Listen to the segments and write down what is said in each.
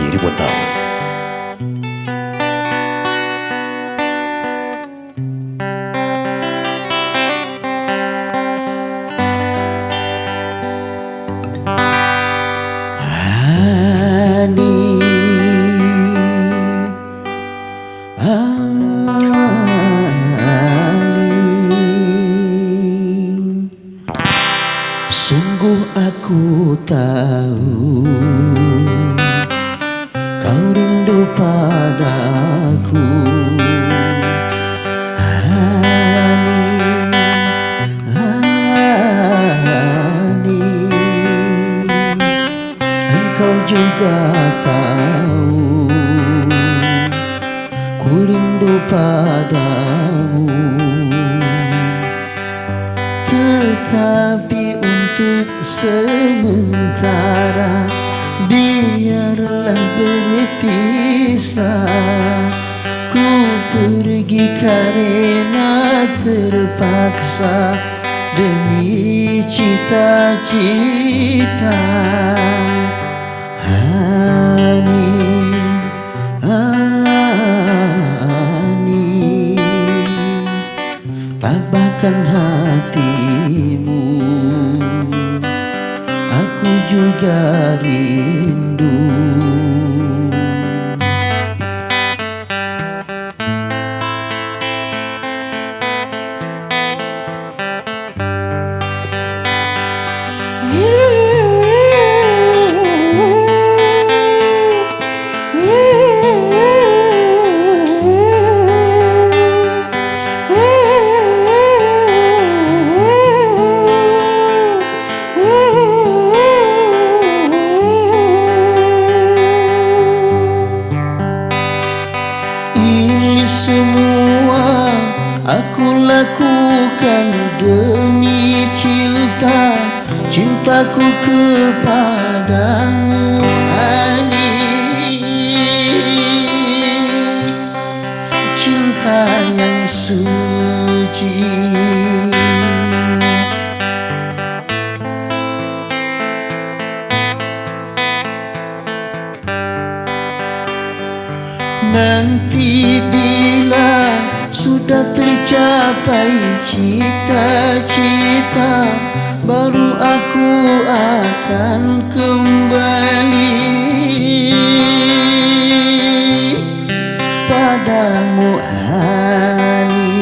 ribuan tahun. Sungguh aku tahu kau rindu padaku, Hani, Hani. Engkau juga tahu ku rindu padamu, tetapi untuk sementara biarlah berpisah. Ku pergi karena terpaksa demi cita-cita. Hani, Hani, tabahkan hatimu, aku juga rindu. Ini semua aku lakukan demi cinta, cintaku kepadamu, Hani. Cinta yang suci, nanti bila sudah tercapai cita-cita, baru aku akan kembali padamu, Hani.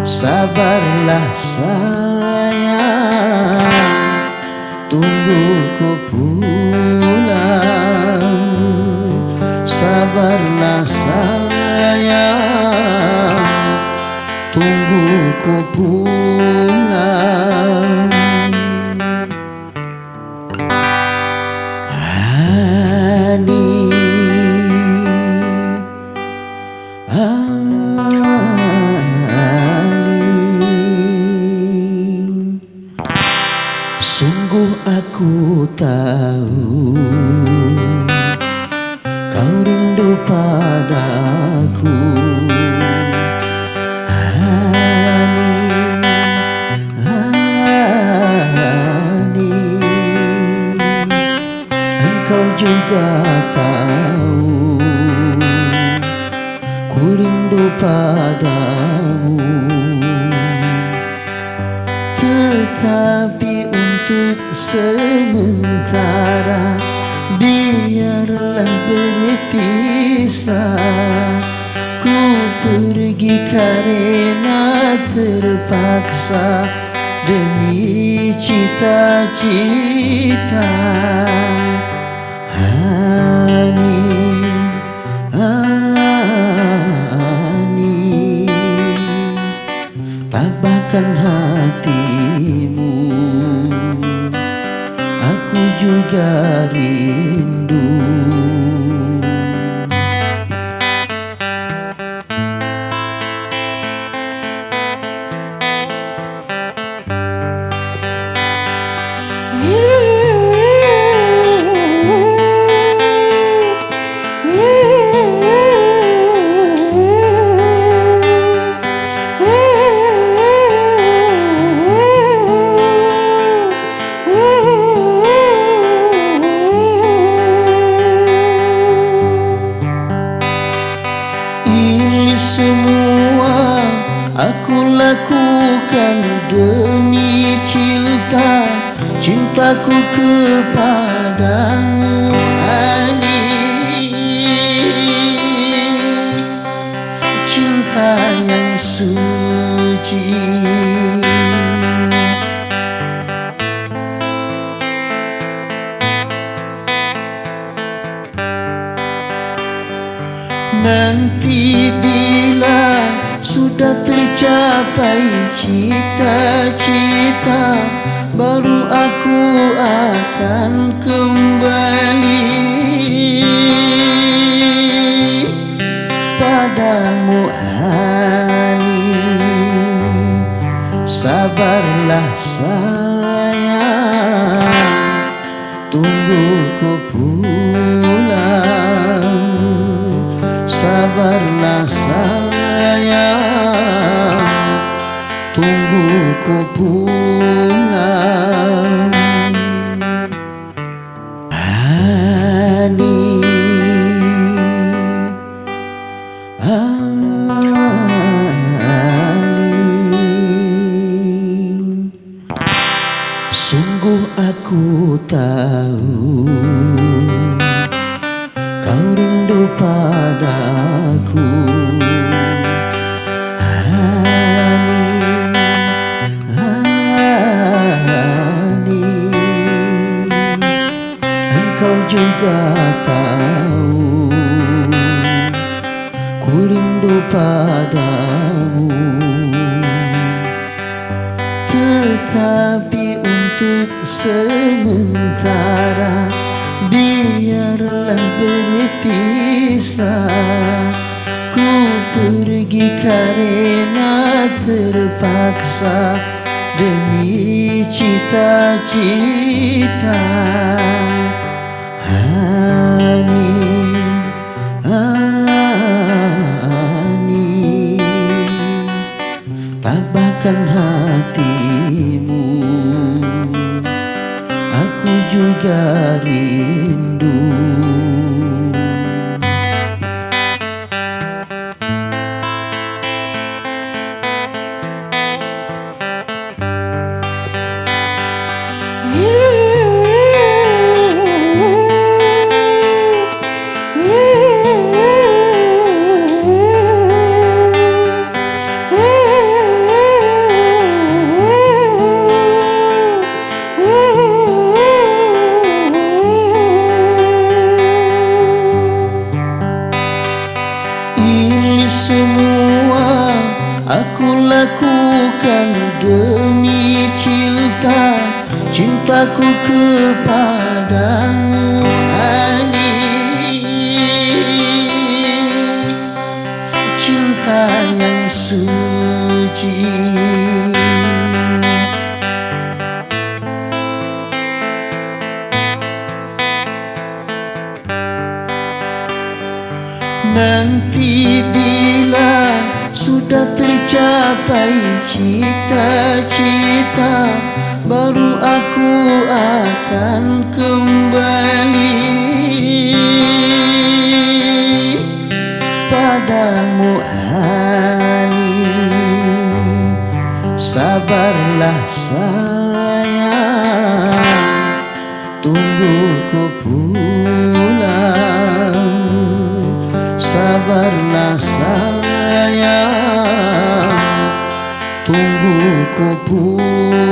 Sabarlah sayang, tunggu ku pulang. Sabarlah sayang, tunggu ku pulang. Hani, Hani. Sungguh aku tahu kau rindu padaku, Hani, Hani. Engkau juga tahu ku rindu padamu, tetapi untuk sementara biarlah berpisah. Ku pergi karena terpaksa demi cita-cita. Hani, Hani, tabahkan hatimu, aku juga rindu. cintaku kepadamu, Ani. Cinta yang suci. Nanti bila sudah tercapai cita-cita, baru aku akan kembali padamu, Ani. Sabarlah sayang, tunggu ku pulang. Sabarlah sayang, tunggu ku pulang. Ani, Ani. Sungguh aku tahu kau rindu padaku, Ani, Ani. Engkau juga tahu ku rindu padamu. Tetapi untuk sementara biarlah berpisah. Ku pergi karena terpaksa demi cita-cita. Ani, Ani. Tabahkan hatimu, aku juga rindu. Semua aku lakukan demi cinta, cintaku kepadamu, Ani. Cinta yang suci. Nanti bila sudah tercapai cita-cita, baru aku akan kembali padamu, Ani. Sabarlah sayang, tunggu ku pulang. Sabarlah sayang, tunggu ku pulang.